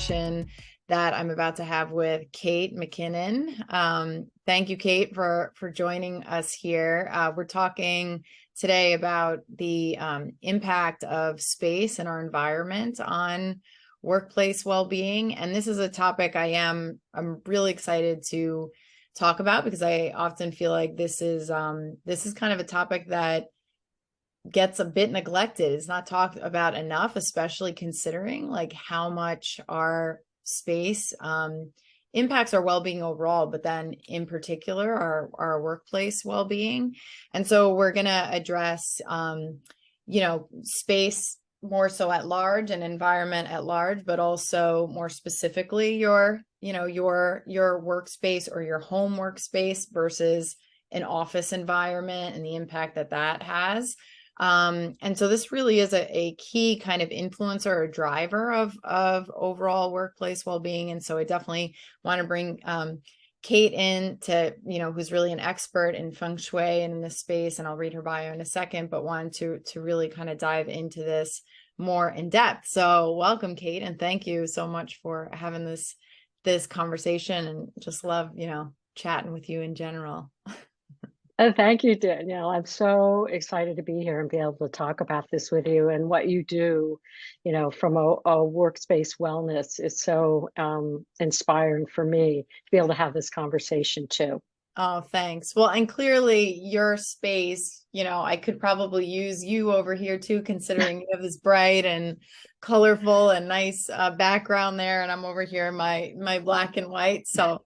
conversation that I'm about to have with Kate McKinnon. Thank you, Kate, for joining us here. We're talking today about the impact of space and our environment on workplace well-being. And this is a topic I'm really excited to talk about because I often feel like this is kind of a topic that gets a bit neglected. It's not talked about enough, especially considering like how much our space impacts our well-being overall, but then in particular our workplace well-being. And so we're going to address space more so at large and environment at large, but also more specifically your workspace or your home workspace versus an office environment and the impact that has. And so this really is a key kind of influencer or driver of overall workplace well-being. And so I definitely want to bring Kate in to, who's really an expert in feng shui and in this space, and I'll read her bio in a second, but wanted to really kind of dive into this more in depth. So welcome, Kate, and thank you so much for having this conversation, and just love, chatting with you in general. Thank you, Danielle. I'm so excited to be here and be able to talk about this with you and what you do, from a workspace wellness is so inspiring for me to be able to have this conversation too. Oh, thanks. Well, and clearly your space, I could probably use you over here too, considering you have this bright and colorful and nice background there, and I'm over here in my black and white. So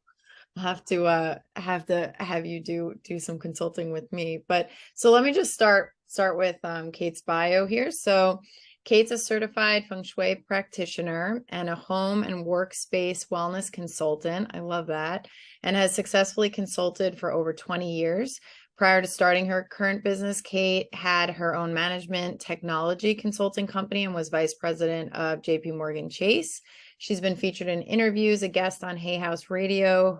have to have you do some consulting with me. But so let me just start with Kate's bio here. So Kate's a certified feng shui practitioner and a home and workspace wellness consultant. I love that. And has successfully consulted for over 20 years. Prior to starting her current business, Kate had her own management technology consulting company and was vice president of JP Morgan Chase. She's been featured in interviews, a guest on Hay House Radio,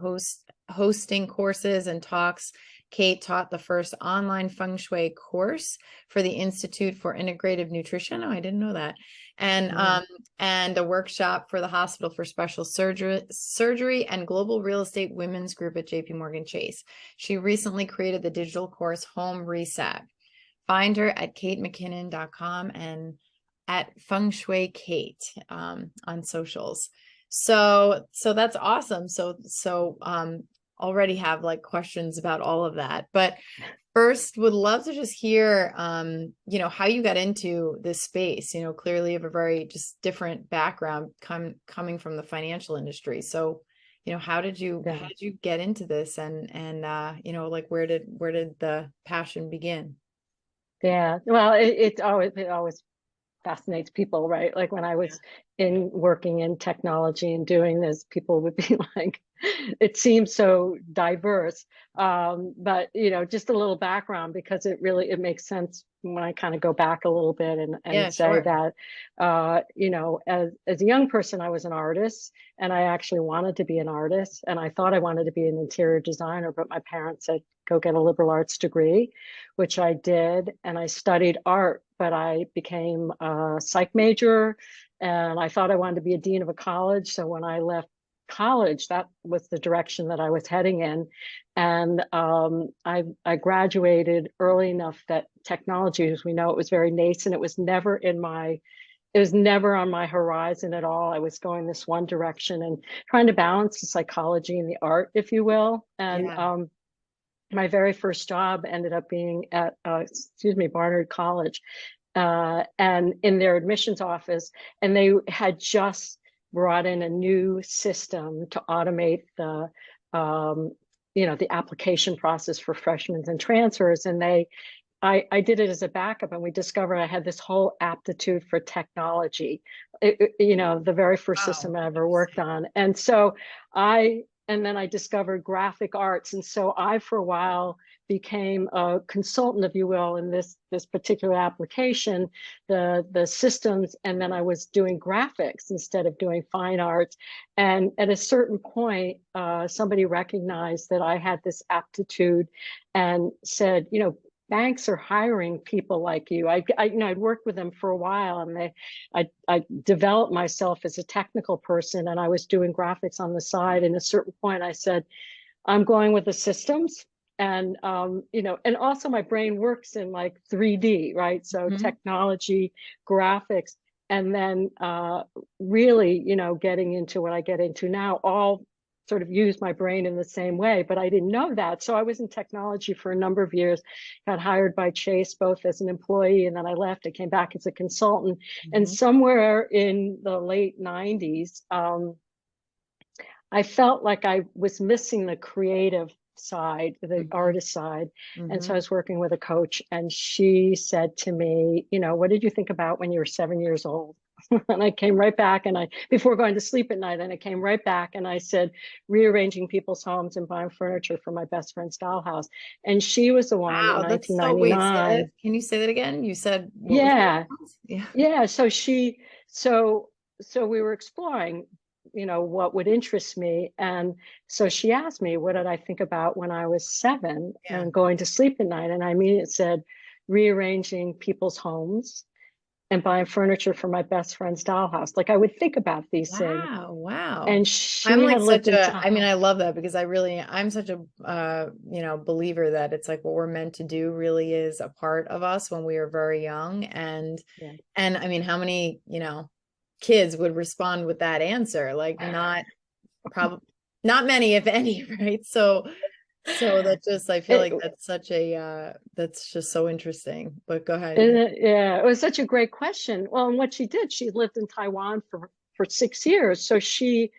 hosting courses and talks. Kate taught the first online feng shui course for the Institute for Integrative Nutrition. Oh, I didn't know that. And a workshop for the Hospital for Special Surgery and Global Real Estate Women's Group at JP Morgan Chase. She recently created the digital course Home Reset. Find her at katemckinnon.com and at Feng Shui Kate on socials. So that's awesome. So already have like questions about all of that, but first would love to just hear how you got into this space. Clearly you have a very just different background coming from the financial industry. So how did you get into this, and like where did the passion begin? Yeah, well, it always fascinates people, right? Like when I was working in technology and doing this, people would be like, it seems so diverse. But just a little background, because it makes sense when I kind of go back a little bit and say Sure. that, as a young person, I was an artist, and I actually wanted to be an artist, and I thought I wanted to be an interior designer, but my parents said, go get a liberal arts degree, which I did. And I studied art, but I became a psych major, and I thought I wanted to be a dean of a college. So when I left college, that was the direction that I was heading in. And I graduated early enough that technology, as we know, it was very nascent. It was never on my horizon at all. I was going this one direction and trying to balance the psychology and the art, if you will. And my very first job ended up being at Barnard College, and in their admissions office, and they had just brought in a new system to automate the application process for freshmen and transfers. And I did it as a backup, and we discovered I had this whole aptitude for technology, the very first system I ever worked on. And so and then I discovered graphic arts. And so I, for a while, became a consultant, if you will, in this particular application, the systems. And then I was doing graphics instead of doing fine arts. And at a certain point, somebody recognized that I had this aptitude and said, banks are hiring people like you. I'd worked with them for a while, and I developed myself as a technical person, and I was doing graphics on the side. And at a certain point, I said, I'm going with the systems. And, and also my brain works in like 3D, right? So Mhm. technology, graphics, and then really, getting into what I get into now, all sort of use my brain in the same way, but I didn't know that. So I was in technology for a number of years, got hired by Chase, both as an employee, and then I left. I came back as a consultant. And Mhm. somewhere in the late 90s, I felt like I was missing the creative side, the Mhm. artist side. And so I Mhm. was working with a coach, and she said to me, what did you think about when you were 7 years old? And I came right back, and before going to sleep at night, and I came right back and I said, rearranging people's homes and buying furniture for my best friend's dollhouse. And she was the one in Wow, that's so, wait, say that. 1999. Can you say that again? You said what was your Yeah, response? Yeah. yeah. So so we were exploring, what would interest me. And so she asked me, what did I think about when I was 7 Yeah. and going to sleep at night? And I mean, it said rearranging people's homes and buying furniture for my best friend's dollhouse. Like I would think about these things. Wow, wow. And I'm she like had lived such in a, I mean, time. I love that because I'm such a, believer that it's like what we're meant to do really is a part of us when we are very young. Yeah. And I mean, how many, kids would respond with that answer? Like not probably not many, if any, right? So that just, I feel It, like that's such a, that's just so interesting. But go ahead. Yeah. yeah, it was such a great question. Well, and what she did, she lived in Taiwan for 6 years. So she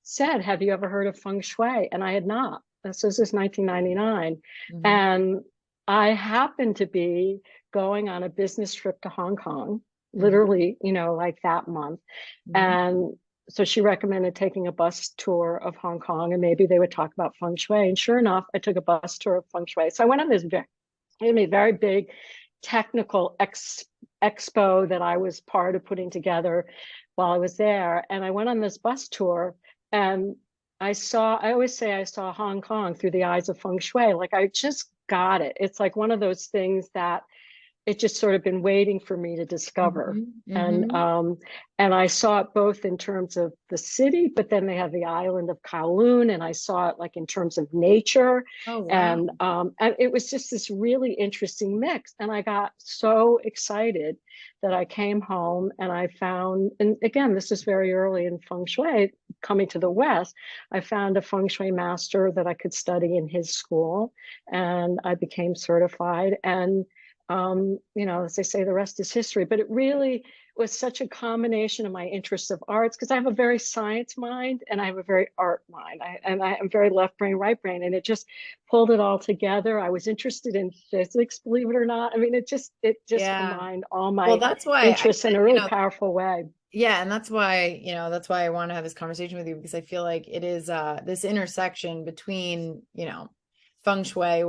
said, have you ever heard of feng shui? And I had not. This is 1999. Mhm. And I happened to be going on a business trip to Hong Kong, Mhm. literally, like that month. Mhm. And so she recommended taking a bus tour of Hong Kong, and maybe they would talk about feng shui. And sure enough, I took a bus tour of feng shui. So I went on this very big technical expo that I was part of putting together while I was there. And I went on this bus tour, and I always say I saw Hong Kong through the eyes of feng shui. Like I just got it. It's like one of those things that it just sort of been waiting for me to discover. Mhm. And Mhm. um, and I saw it both in terms of the city, but then they have the island of Kowloon, and I saw it like in terms of nature, Oh, wow. and it was just this really interesting mix. And I got so excited that I came home and I found, and again, this is very early in feng shui coming to the West. I found a feng shui master that I could study in his school, and I became certified. And as they say, the rest is history. But it really was such a combination of my interests of arts, because I have a very science mind and I have a very art mind. I am very left brain, right brain, and it just pulled it all together. I was interested in physics, believe it or not. I mean, it just Yeah. combined all Well, my that's why I interests in said, a really powerful way. yeah, and that's why I want to have this conversation with you because I feel like it is this intersection between, feng shui,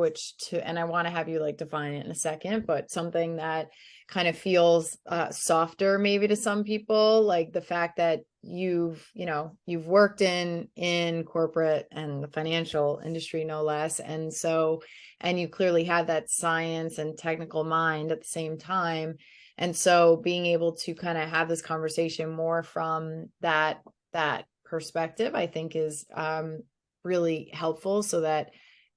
and I want to have you like define it in a second, but something that kind of feels softer maybe to some people, like the fact that you've worked in corporate and the financial industry no less, and you clearly have that science and technical mind at the same time. And so being able to kind of have this conversation more from that perspective, I think is really helpful so that,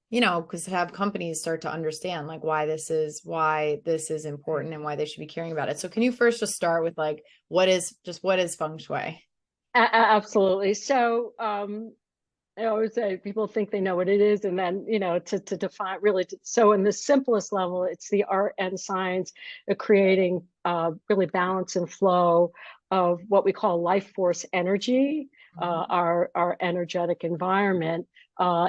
because have companies start to understand like why this is important and why they should be caring about it. So can you first just start with like what is feng shui? Absolutely. So I always say people think they know what it is, and then to define really. So in the simplest level, it's the art and science of creating really balance and flow of what we call life force energy, Mhm. our energetic environment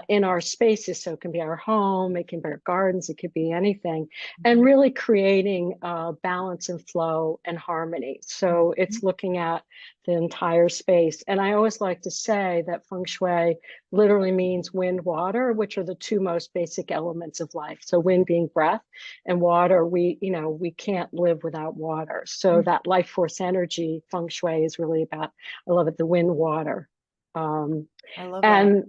in our spaces. So it can be our home, it can be our gardens, it could be anything, and Mhm. really creating balance and flow and harmony. So it's looking at the entire space. And I always like to say that feng shui literally means wind, water, which are the two most basic elements of life. So wind being breath, and water, we can't live without water. So Mhm. that life force energy, feng shui is really about, I love it, the wind, water. Um, I love that. and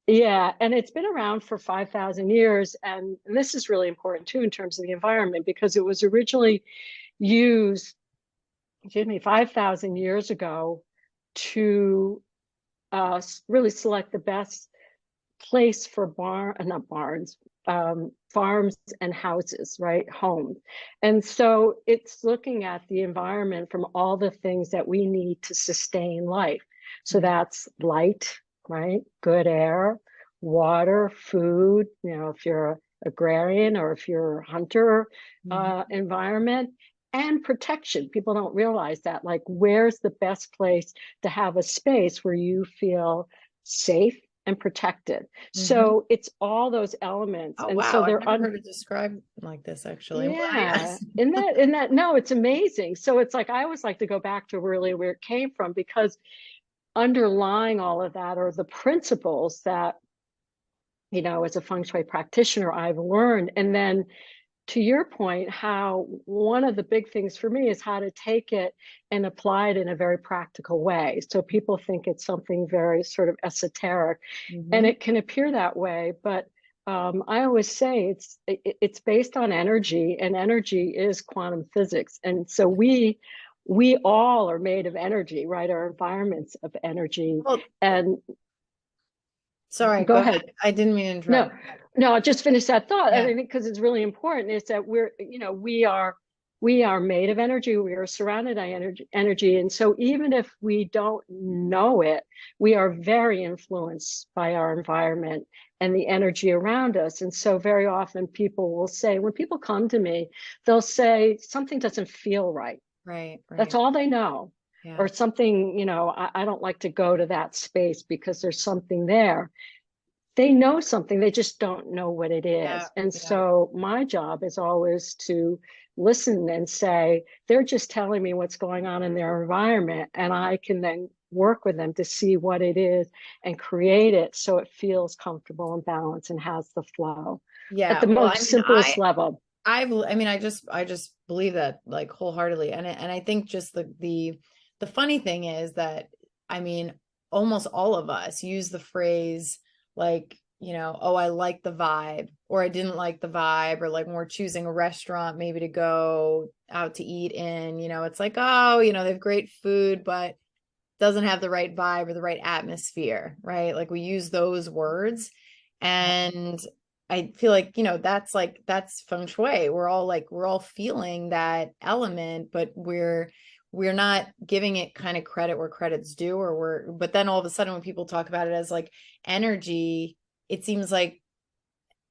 Yeah, and it's been around for 5,000 years. And this is really important too in terms of the environment, because it was originally used, excuse me, 5,000 years ago to really select the best place for not barns, farms and houses, right? Homes. And so it's looking at the environment from all the things that we need to sustain life. So Mhm. that's light, right? Good air, water, food, if you're a agrarian or if you're a hunter, Mhm. environment, and protection. People don't realize that. Like, where's the best place to have a space where you feel safe and protected? Mhm. So it's all those elements. Oh And so wow, I've they're never heard it described like this actually. I'm glad you yeah, asked. in that, no, it's amazing. So it's like, I always like to go back to really where it came from, because underlying all of that are the principles that, as a feng shui practitioner, I've learned. And then, to your point, how one of the big things for me is how to take it and apply it in a very practical way. So people think it's something very sort of esoteric, and Mhm. it can appear that way. But I always say it's based on energy, and energy is quantum physics. And so we all are made of energy, right? Our environments of energy. Well, And sorry, go go ahead. ahead. I didn't mean to No, interrupt. no, I'll just finish that thought. I Yeah. think because it's really important is that we are made of energy. We are surrounded by energy. And so even if we don't know it, we are very influenced by our environment and the energy around us. And so very often people will say, when people come to me, they'll say something doesn't feel right. Right, That's right. all they know. Yeah. Or something, I don't like to go to that space because there's something there. They know something, they just don't know what it Yeah. is. And Yeah. so my job is always to listen and say, they're just telling me what's going on in their environment, and I can then work with them to see what it is and create it so it feels comfortable and balanced and has the flow at Yeah. the Well, most simplest level. I mean, I just believe that like wholeheartedly. And I think just the funny thing is that, I mean, almost all of us use the phrase like, oh, I like the vibe, or I didn't like the vibe, or like when we're choosing a restaurant maybe to go out to eat in, it's like, oh, they have great food, but doesn't have the right vibe or the right atmosphere, right? Like we use those words. And I feel like, that's feng shui. We're all feeling that element, but we're not giving it kind of credit where credit's due, but then all of a sudden when people talk about it as like energy, it seems like,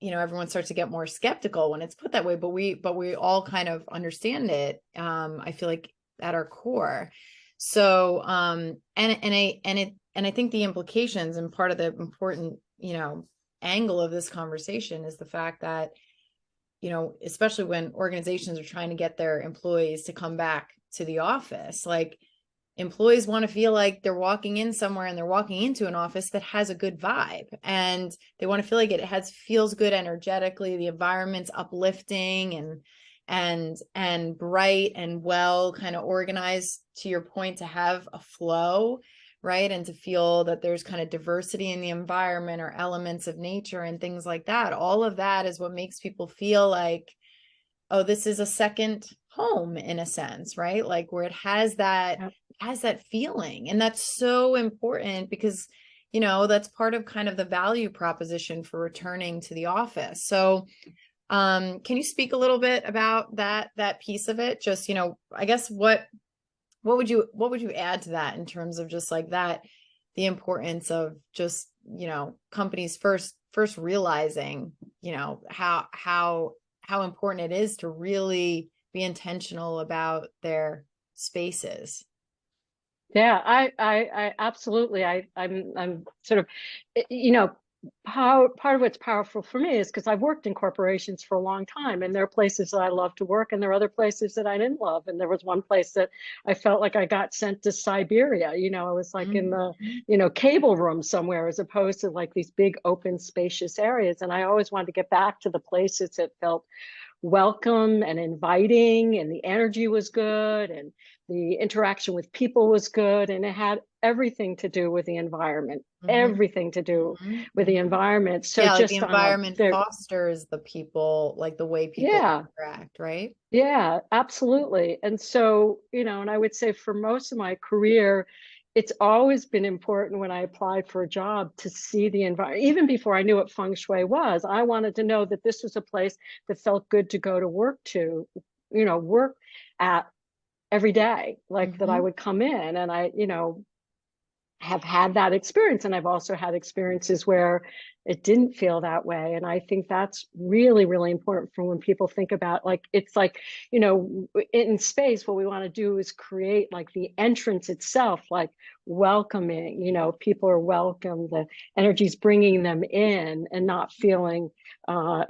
everyone starts to get more skeptical when it's put that way, but we all kind of understand it. I feel like at our core. So, and I think the implications and part of the important, angle of this conversation is the fact that, especially when organizations are trying to get their employees to come back to the office, like employees want to feel like they're walking in somewhere and they're walking into an office that has a good vibe, and they want to feel like it feels good energetically, the environment's uplifting and bright and well kind of organized, to your point, to have a flow, right? And to feel that there's kind of diversity in the environment or elements of nature and things like that. All of that is what makes people feel like, oh, this is a second home in a sense, right? Like where it has that feeling. And that's so important because, that's part of kind of the value proposition for returning to the office. So, can you speak a little bit about that piece of it? Just, I guess what would you add to that in terms of just like that, the importance of just, companies first realizing, how important it is to really be intentional about their spaces. Yeah, I absolutely. I'm sort of, you know, part of what's powerful for me is because I've worked in corporations for a long time, and there are places that I love to work, and there are other places that I didn't love. And there was one place that I felt like I got sent to Siberia. I was like in the, Mhm. cable room somewhere, as opposed to like these big, open, spacious areas. And I always wanted to get back to the places that felt welcome and inviting, and the energy was good, and the interaction with people was good, and it had everything to do with the environment. Mm-hmm. everything to do with the Mm-hmm. environment. So Yeah, like the just on a environment very, fosters the people, like the way people yeah, interact, right? yeah, absolutely. And so, and I would say for most of my career, it's always been important when I applied for a job to see the environment. Even before I knew what feng shui was, I wanted to know that this was a place that felt good to go to work to, work at every day, like that I Mm-hmm. would come in and have had that experience. And I've also had experiences where it didn't feel that way. And I think that's really, really important for when people think about, like, it's like, in space, what we want to do is create like the entrance itself, like welcoming, people are welcome, the energy's bringing them in and not feeling, I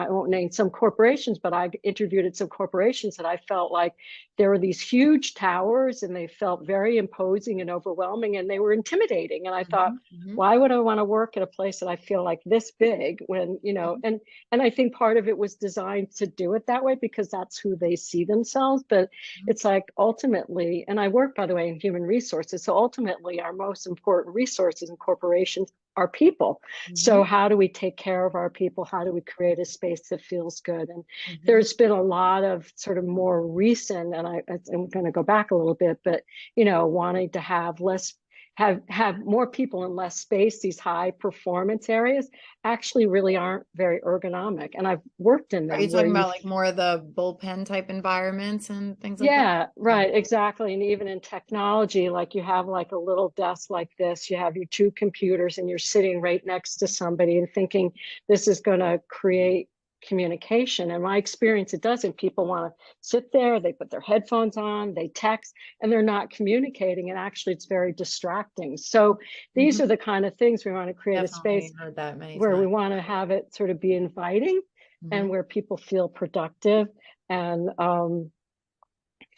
won't name some corporations, but I interviewed at some corporations that I felt like there were these huge towers and they felt very imposing and overwhelming and they were intimidating. And I thought, Mm-hmm. Mm-hmm. why would I want to work at a place that I feel like this big when, and I think part of it was designed to do it that way because that's who they see themselves. But it's like ultimately, and I work, by the way, in human resources. So ultimately, our most important resources in corporations are people. Mm-hmm. So how do we take care of our people? How do we create a space that feels good? And Mm-hmm. there's been a lot of sort of more recent, and I'm going to go back a little bit, but wanting to have less, have more people in less space. These high performance areas actually really aren't very ergonomic, and I've worked in Are you them where talking about like more of the bullpen type environments and things like that? yeah, Okay. right, exactly. And even in technology, like you have like a little desk like this, you have your two computers and you're sitting right next to somebody and thinking this is going to create communication. And my experience, it doesn't. People want to sit there, they put their headphones on, they text, and they're not communicating. And actually, it's very distracting. So these Mm-hmm. are the kind of things we want to create a space Definitely heard that many where we times. want to have it sort of be inviting Mm-hmm. and where people feel productive and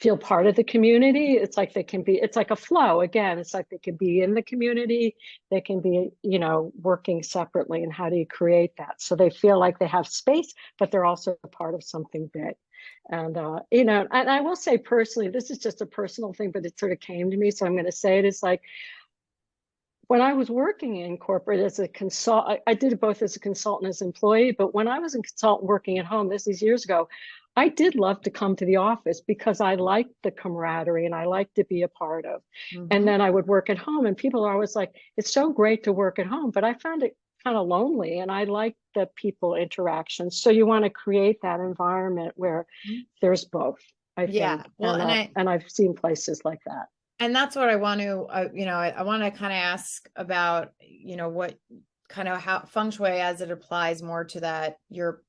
feel part of the community. It's like they can be, it's like a flow. Again, it's like they can be in the community, they can be, working separately. And how do you create that? So they feel like they have space, but they're also a part of something big. And, and I will say personally, this is just a personal thing, but it sort of came to me. So I'm going to say it is like, when I was working in corporate as a consultant, I did it both as a consultant as an employee, but when I was a consultant working at home, this is years ago, I did love to come to the office because I liked the camaraderie and I liked to be a part of. And Mm-hmm. then I would work at home and people are always like, it's so great to work at home, but I found it kind of lonely and I like the people interaction. So you want to create that environment where there's both, I Yeah. think. Well, And I've seen places like that. and that's what I want to, I want to kind of ask about, what kind of how feng shui as it applies more to that, your,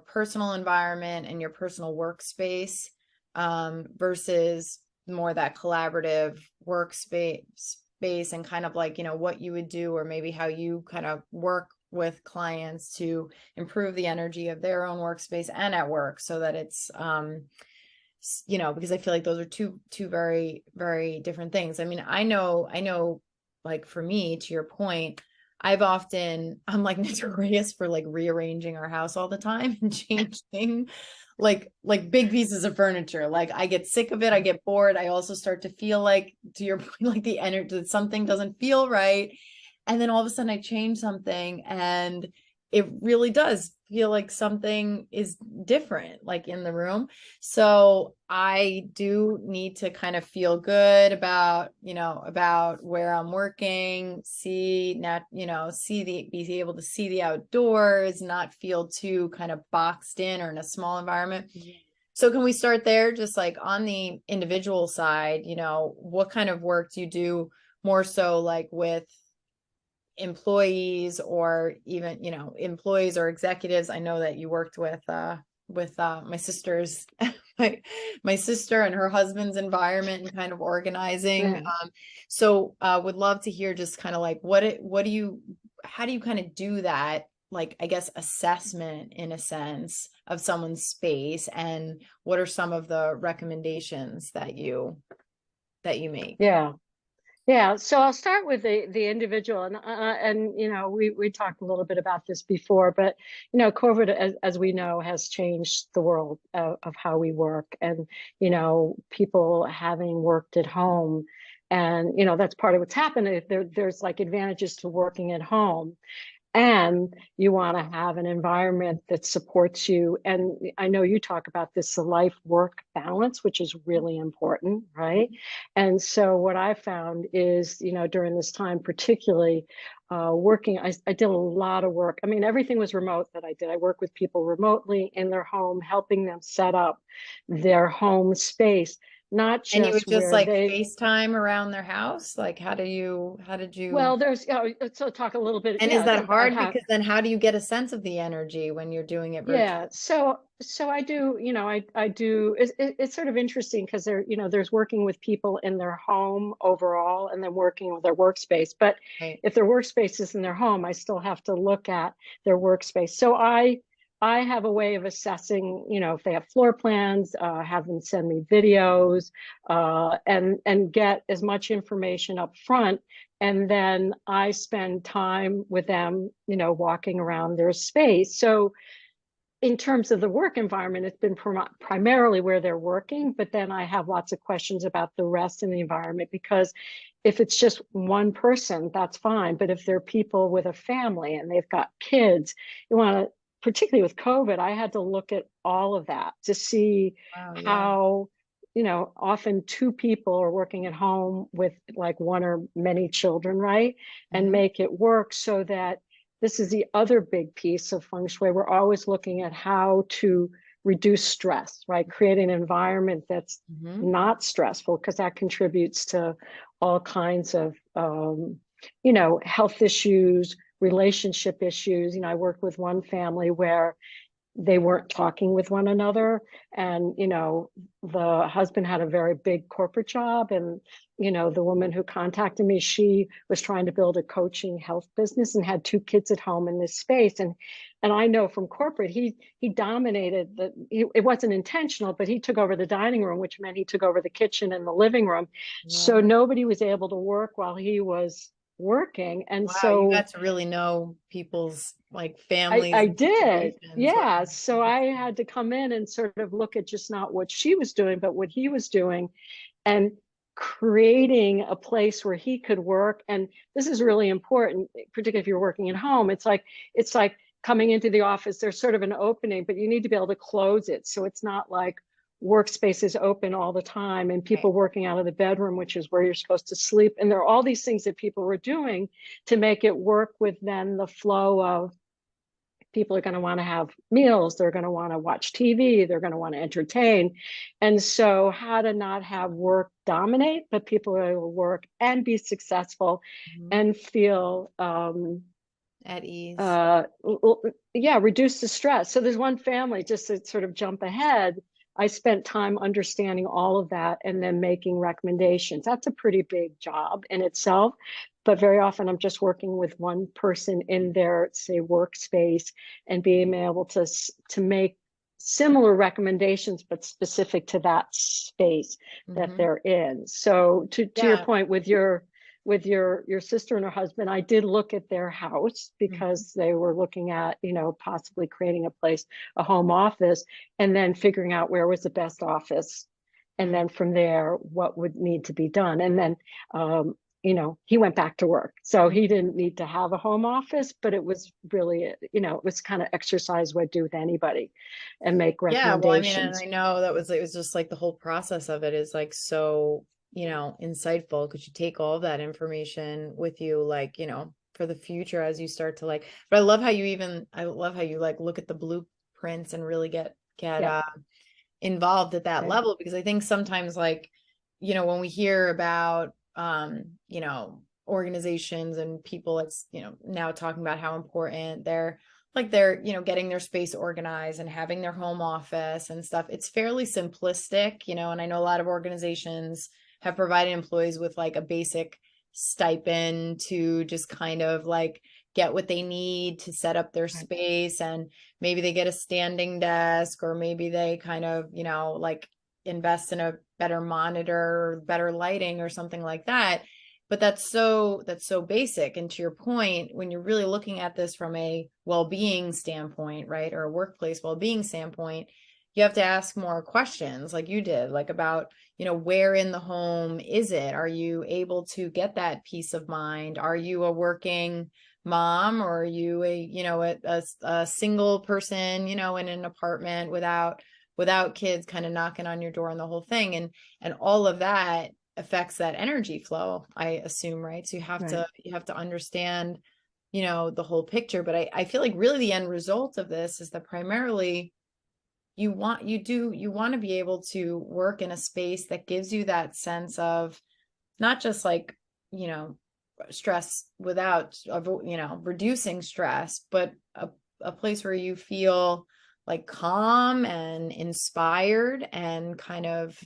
personal environment and your personal workspace, versus more that collaborative workspace and kind of like, what you would do, or maybe how you kind of work with clients to improve the energy of their own workspace and at work so that it's, because I feel like those are two very, very different things. I mean, I know, like for me, to your point, I'm like notorious for like rearranging our house all the time and changing like big pieces of furniture. Like I get sick of it, I get bored. I also start to feel like, to your point, like the energy that something doesn't feel right. And then all of a sudden I change something and it really does feel like something is different, like in the room. So I do need to kind of feel good about, about where I'm working, be able to see the outdoors, not feel too kind of boxed in or in a small environment. So can we start there? Just like on the individual side, what kind of work do you do more so like with employees or even, employees or executives? I know that you worked with my sister's my sister and her husband's environment and kind of organizing. Yeah. So would love to hear just kind of like how do you kind of do that, like I guess assessment in a sense of someone's space, and what are some of the recommendations that you make? Yeah. Yeah, so I'll start with the individual, and we talked a little bit about this before, but COVID, as we know, has changed the world of how we work, and people having worked at home And, that's part of what's happened. There's like advantages to working at home, and you want to have an environment that supports you. And I know you talk about this, the life work balance, which is really important, right? And so what I found is, during this time, particularly working, I did a lot of work. I mean, everything was remote that I did. I work with people remotely in their home, helping them set up their home space, not And you would just just where like they, FaceTime around their house? Like, how did you, well, so talk a little bit, and is yeah, that about hard? how. Because then how do you get a sense of the energy when you're doing it virtually? Yeah, so I do, I do. It's sort of interesting because there's working with people in their home overall, and then working with their workspace. But Right. if their workspace is in their home, I still have to look at their workspace. So I have a way of assessing, if they have floor plans, have them send me videos, and get as much information up front. And then I spend time with them, walking around their space. So in terms of the work environment, it's been primarily where they're working, but then I have lots of questions about the rest in the environment, because if it's just one person, that's fine. But if they're people with a family and they've got kids, you want to, particularly with COVID, I had to look at all of that to see Wow. Yeah. how, often two people are working at home with like one or many children, right? And Hmm. make it work so that this is the other big piece of feng shui. We're always looking at how to reduce stress, right? Create an environment that's Hmm. not stressful, because that contributes to all kinds of, health issues, relationship issues. I worked with one family where they weren't talking with one another, and the husband had a very big corporate job, and the woman who contacted me, she was trying to build a coaching health business and had two kids at home in this space. And I know from corporate, he dominated it wasn't intentional, but he took over the dining room, which meant he took over the kitchen and the living room. Yeah. So nobody was able to work while he was working. And Wow. You so got to really know people's like families I and did. situations. Wow. Yeah. So I had to come in and sort of look at just not what she was doing, but what he was doing, and creating a place where he could work. And this is really important, particularly if you're working at home. It's like coming into the office, there's sort of an opening, but you need to be able to close it. So it's not like workspace is open all the time and Right. people working out of the bedroom, which is where you're supposed to sleep. And there are all these things that people were doing to make it work with then the flow of people are going to want to have meals, they're going to want to watch TV, they're going to want to entertain. And so how to not have work dominate, but people are able to work and be successful Mhm. and feel At ease. uh yeah, reduce the stress. So there's one family, just to sort of jump ahead, I spent time understanding all of that and then making recommendations. That's a pretty big job in itself, but very often I'm just working with one person in their, say, workspace, and being able to make similar recommendations but specific to that space that Hmm. they're in. So to your Yeah. point with your sister and her husband, I did look at their house Mhm. because they were looking at, possibly creating a place, a home office, and then figuring out where was the best office. And Mm. then from there, what would need to be done. And then, he went back to work. So he didn't need to have a home office, but it was really, it was kind of exercise would do with anybody, and make Yeah, well, I mean, and recommendations. I know that was it was just like the whole process of it is like so, insightful because you take all of that information with you, like, for the future as you start to like, but I love how you like look at the blueprints and really get Yeah. involved at that Yeah. level because I think sometimes like, when we hear about organizations and people it's, now talking about how important they're getting their space organized and having their home office and stuff. It's fairly simplistic, and I know a lot of organizations have provided employees with like a basic stipend to just kind of like get what they need to set up their Right. space, and maybe they get a standing desk or maybe they kind of like invest in a better monitor, better lighting or something like that. But that's so basic. And to your point, when you're really looking at this from a well-being standpoint, right, or a workplace well-being standpoint, you have to ask more questions like you did, like about, where in the home is it? Are you able to get that peace of mind? Are you a working mom, or are you a single person, in an apartment without kids kind of knocking on your door and the whole thing? And all of that affects that energy flow, I assume, right? So Right. you have to understand, the whole picture. But I feel like really the end result of this is that primarily you want to be able to work in a space that gives you that sense of not just like, you know, stress without, reducing stress, but a place where you feel like calm and inspired and kind of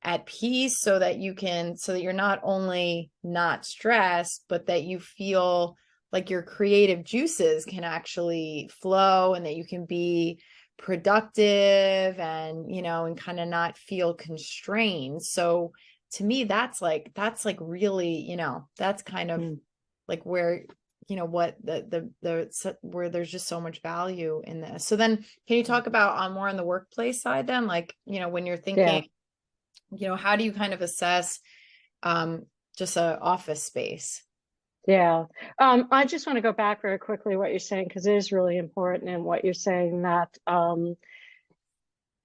at peace, so that you're not only not stressed, but that you feel like your creative juices can actually flow, and that you can be productive, and and kind of not feel constrained. So to me, that's like really, that's kind of Mm. like where, what where there's just so much value in this. So then can you talk about on more on the workplace side then, like, when you're Yeah. thinking, how do you kind of assess um, just a office space? Yeah. I just want to go back very quickly what you're saying, because it is really important in what you're saying, that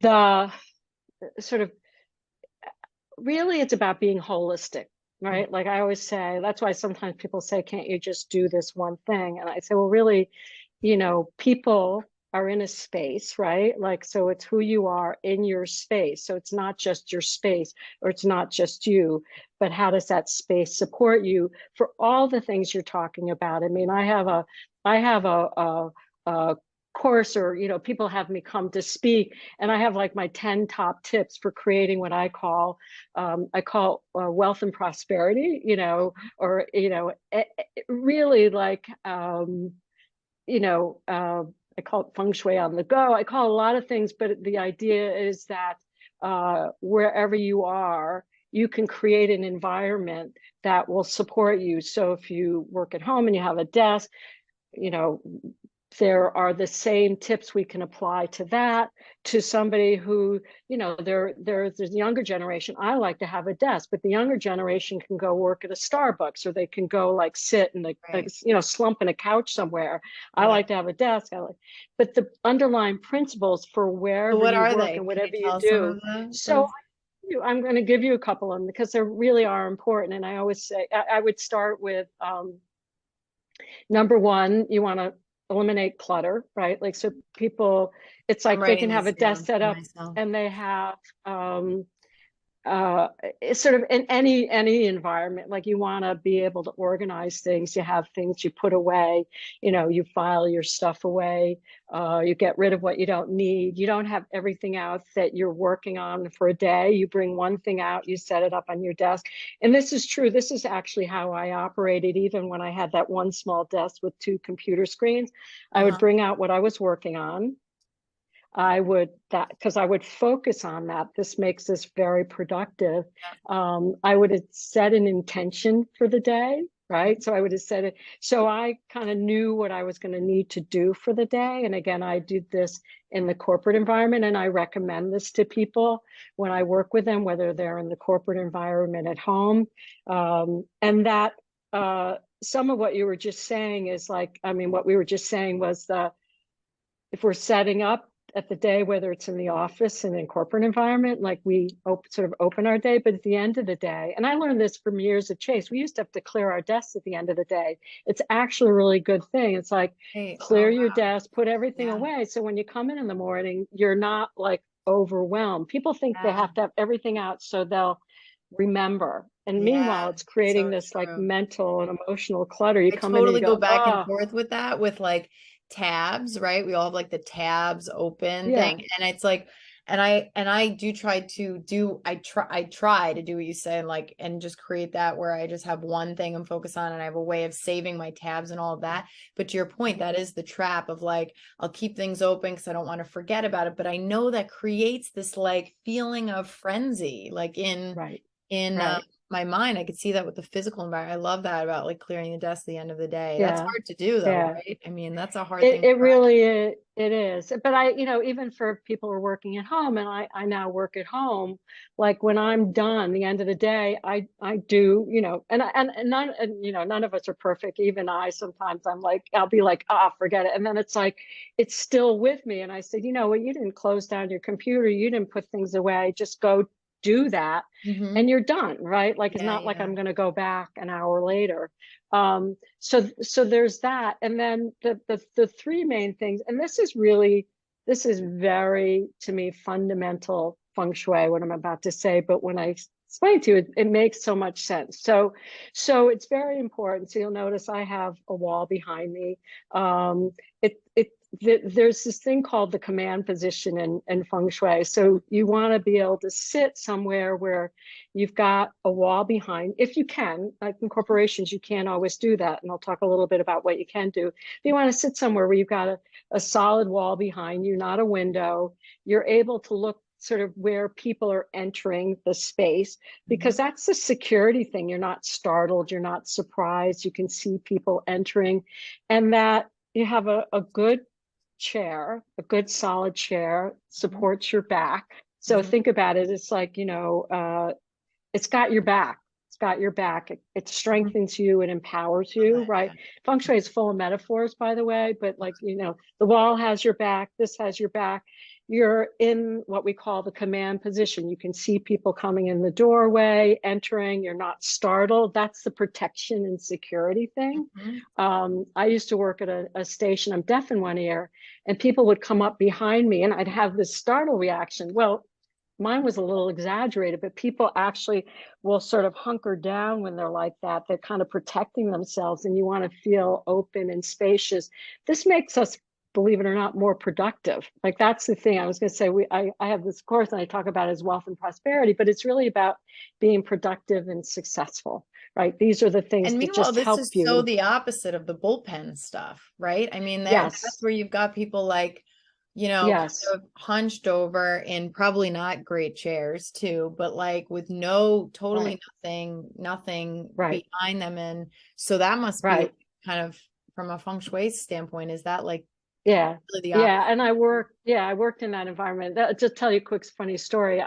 the sort of really it's about being holistic, Mhm. right? Like I always say, that's why sometimes people say, can't you just do this one thing? And I say, well, really, people are in a space, right? Like, so it's who you are in your space. So it's not just your space, or it's not just you, but how does that space support you for all the things you're talking about? I mean, I have a course, or people have me come to speak, and I have like my 10 top tips for creating what I call wealth and prosperity, or really like you know, I call it feng shui on the go. I call it a lot of things, but the idea is that wherever you are, you can create an environment that will support you. So if you work at home and you have a desk, you know, there are the same tips we can apply to that, to somebody who, there's a younger generation. I like to have a desk, but the younger generation can go work at a Starbucks, or they can go like sit in Right. slump in a couch somewhere. I Yeah. like to have a desk. But the underlying principles for So wherever what you are work they? and Can you whatever you tell some do. of So those? I'm going to give you a couple of them, because they really are important. And I always say, I would start with number one, you want to eliminate clutter, right? Like, so people, it's I'm like they writing can have a these desk down set for up, myself. and they have it's sort of in any environment, like you want to be able to organize things. You have things you put away, you file your stuff away, you get rid of what you don't need. You don't have everything out that you're working on for a day. You bring one thing out, you set it up on your desk. And this is true, this is actually how I operated even when I had that one small desk with two computer screens. I would Uh-huh. bring out what I was working on. I would that because I would focus on that. This makes this very productive. Yeah. I would have set an intention for the day, right? So I would have said it. So I kind of knew what I was going to need to do for the day. And again, I did this in the corporate environment, and I recommend this to people when I work with them, whether they're in the corporate environment at home. And that some of what you were just saying is like, I mean, what we were just saying was that if we're setting up at the day, whether it's in the office and in corporate environment, like we sort of open our day, but at the end of the day, and I learned this from years at Chase, we used to have to clear our desks at the end of the day. It's actually a really good thing. It's like Hey, clear oh your wow. desk, put everything Yeah. away. So when you come in the morning, you're not like overwhelmed. People think they Yeah. have to have everything out so they'll remember. And meanwhile, Yeah. it's So creating this like true. mental and emotional clutter. You I come in and you totally go go, back and oh, forth with that, with like tabs, right? We all have like the tabs open yeah, thing. And it's like, and I do try to do, I try to do what you say, and like, and just create that where I just have one thing I'm focused on, and I have a way of saving my tabs and all of that. But to your point, that is the trap of like, I'll keep things open because I don't want to forget about it. But I know that creates this like feeling of frenzy, like in right, in right. my mind. I could see that with the physical environment. I love that about like clearing the desk at the end of the day. That's Yeah. hard to do though, Yeah. right? I mean, that's a hard It thing. it really is, it is. But I, even for people who are working at home, and I now work at home, like when I'm done the end of the day, I do, and none, none of us are perfect. Even I, sometimes I'm like, I'll be like, ah, forget it. And then it's like, it's still with me. And I said, well, you didn't close down your computer, you didn't put things away, just go do that Mm-hmm. and you're done, right? Like, it's Yeah, not like yeah. I'm going to go back an hour later. So there's that. And then the three main things, and this is very, to me, fundamental feng shui, what I'm about to say, but when I explain to you, it makes so much sense. So it's very important. So you'll notice I have a wall behind me. There's this thing called the command position in feng shui. So you want to be able to sit somewhere where you've got a wall behind, if you can. Like in corporations, you can't always do that. And I'll talk a little bit about what you can do. If you want to sit somewhere where you've got a solid wall behind you, not a window, you're able to look sort of where people are entering the space, because Mm-hmm. that's the security thing. You're not startled, you're not surprised, you can see people entering, and that you have a good chair, a good solid chair, supports your back. So Mm-hmm. think about it. It's like, it's got your back. It's got your back. It Mm-hmm. strengthens you. It empowers Love you, that. right? Feng Shui is full of metaphors, by the way, but like, the wall has your back. This has your back. You're in what we call the command position. You can see people coming in the doorway, entering. You're not startled. That's the protection and security thing. Mm-hmm. I used to work at a station. I'm deaf in one ear, and people would come up behind me and I'd have this startle reaction. Well, mine was a little exaggerated, but people actually will sort of hunker down when they're like that. They're kind of protecting themselves, and you want to feel open and spacious. This makes us, believe it or not, more productive. Like, that's the thing I was going to say. I have this course and I talk about it as wealth and prosperity, but it's really about being productive and successfp, right? These are the things And that meanwhile, just this help is so you. the opposite of the bullpen stuff, right? I mean, that's Yes, where you've got people like, yes, kind of hunched over in probably not great chairs too, but like with no, right, totally nothing right, behind them. And so that must be right. like kind of from a feng shui standpoint, is that like Yeah. really the opposite? Yeah. And I worked in that environment. Just tell you a quick funny story.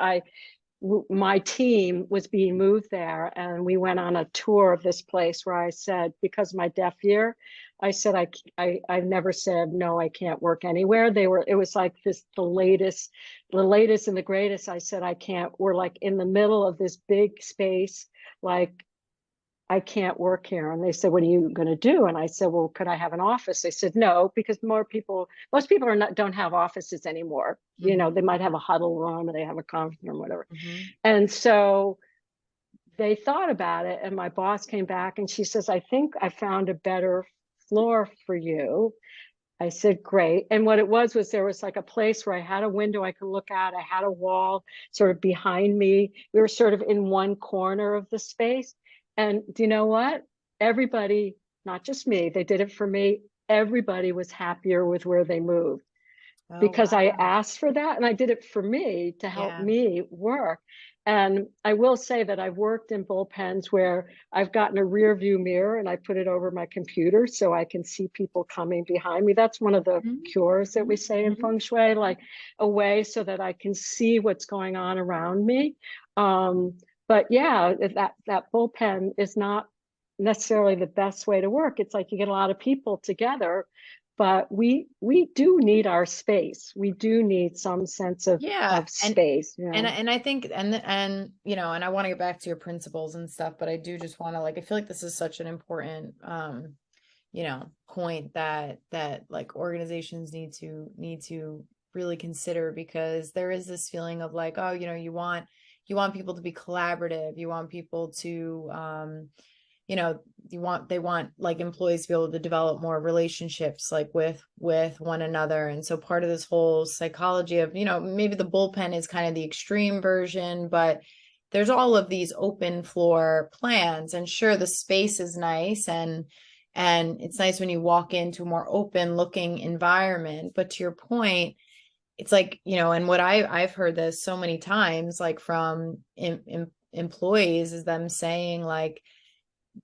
My team was being moved there, and we went on a tour of this place where I said, because of my deaf ear, I said, I never said, no, I can't work anywhere. It was like this, the latest and the greatest. I said, I can't, we're like in the middle of this big space. Like, I can't work here. And they said, what are you going to do? And I said, well, could I have an office? They said, no, because most people don't have offices anymore. Mm-hmm. They might have a huddle room or they have a conference room, whatever. Mm-hmm. And so they thought about it. And my boss came back and she says, I think I found a better floor for you. I said, great. And what it was there was like a place where I had a window I could look at. I had a wall sort of behind me. We were sort of in one corner of the space. And do you know what? Everybody, not just me, they did it for me. Everybody was happier with where they moved, Oh, because I wow. asked for that and I did it for me to help Yeah. me work. And I will say that I've worked in bullpens where I've gotten a rear view mirror and I put it over my computer so I can see people coming behind me. That's one of the cures that we say in Mm-hmm. feng shui, like a way so that I can see what's going on around me. But yeah, that bullpen is not necessarily the best way to work. It's like you get a lot of people together, but we do need our space. We do need some sense Yeah. of space, you know. And I think and and I want to get back to your principles and stuff, but I do just want to like I feel like this is such an important point that like organizations need to really consider, because there is this feeling of like, oh, you want people to be collaborative, you want people to they want like employees to be able to develop more relationships like with one another. And so part of this whole psychology of maybe the bullpen is kind of the extreme version, but there's all of these open floor plans, and sure, the space is nice, and it's nice when you walk into a more open looking environment, but to your point, it's like, and what I've heard this so many times, like from employees is them saying like,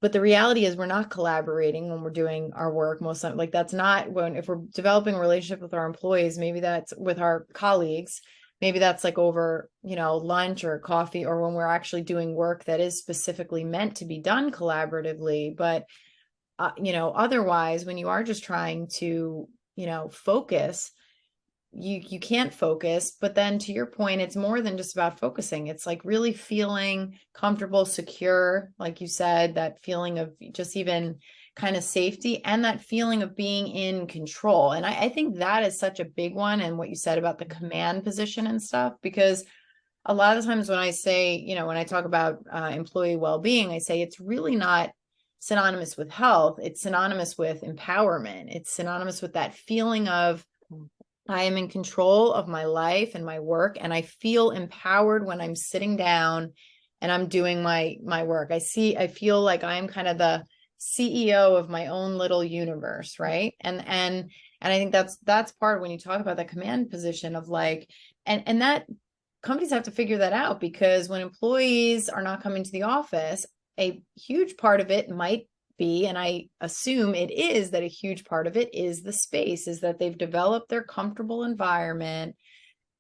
but the reality is we're not collaborating when we're doing our work most of the time. Like that's not when, if we're developing a relationship with our employees, maybe that's with our colleagues, maybe that's like over, you know, lunch or coffee, or when we're actually doing work that is specifically meant to be done collaboratively. But you know, otherwise, when you are just trying to, you know, focus, you can't focus. But then to your point, it's more than just about focusing. It's like really feeling comfortable, secure, like you said, that feeling of just even kind of safety, and that feeling of being in control. And I think that is such a big one. And what you said about the command position and stuff, because a lot of times when I say, you know, when I talk about employee well-being, I say it's really not synonymous with health. It's synonymous with empowerment. It's synonymous with that feeling of I am in control of my life and my work, and I feel empowered when I'm sitting down and I'm doing my work. I feel like I'm kind of the CEO of my own little universe, right? And I think that's part when you talk about the command position of like, and that companies have to figure that out, because when employees are not coming to the office, a huge part of it might be, and I assume it is, that a huge part of it is the space, is that they've developed their comfortable environment.